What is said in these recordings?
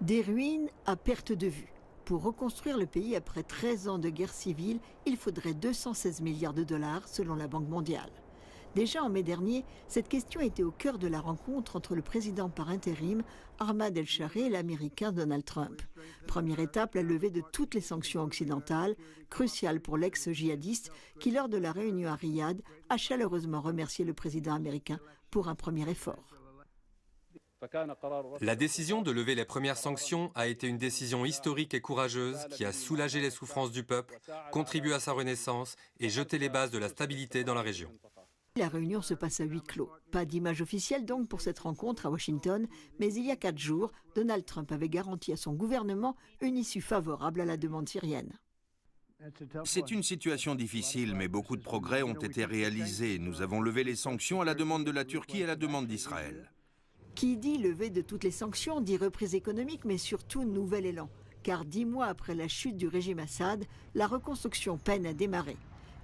Des ruines à perte de vue. Pour reconstruire le pays après 13 ans de guerre civile, il faudrait 216 milliards de dollars selon la Banque mondiale. Déjà en mai dernier, cette question était au cœur de la rencontre entre le président par intérim, Ahmad El-Shareh, et l'Américain Donald Trump. Première étape, la levée de toutes les sanctions occidentales, cruciale pour l'ex-djihadiste qui, lors de la réunion à Riyad, a chaleureusement remercié le président américain pour un premier effort. La décision de lever les premières sanctions a été une décision historique et courageuse qui a soulagé les souffrances du peuple, contribué à sa renaissance et jeté les bases de la stabilité dans la région. La réunion se passe à huis clos. Pas d'image officielle donc pour cette rencontre à Washington, mais il y a 4 jours, Donald Trump avait garanti à son gouvernement une issue favorable à la demande syrienne. C'est une situation difficile, mais beaucoup de progrès ont été réalisés. Nous avons levé les sanctions à la demande de la Turquie et à la demande d'Israël. Qui dit levée de toutes les sanctions, dit reprise économique, mais surtout nouvel élan. Car 10 mois après la chute du régime Assad, la reconstruction peine à démarrer.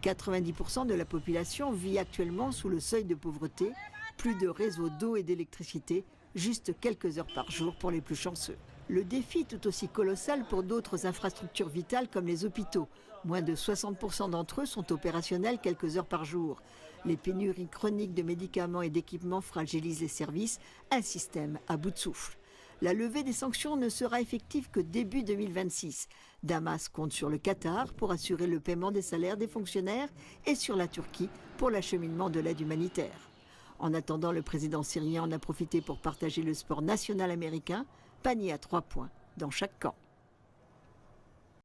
90% de la population vit actuellement sous le seuil de pauvreté, plus de réseaux d'eau et d'électricité, juste quelques heures par jour pour les plus chanceux. Le défi tout aussi colossal pour d'autres infrastructures vitales comme les hôpitaux. Moins de 60% d'entre eux sont opérationnels quelques heures par jour. Les pénuries chroniques de médicaments et d'équipements fragilisent les services, un système à bout de souffle. La levée des sanctions ne sera effective que début 2026. Damas compte sur le Qatar pour assurer le paiement des salaires des fonctionnaires et sur la Turquie pour l'acheminement de l'aide humanitaire. En attendant, le président syrien en a profité pour partager le sport national américain, panier à 3 points dans chaque camp.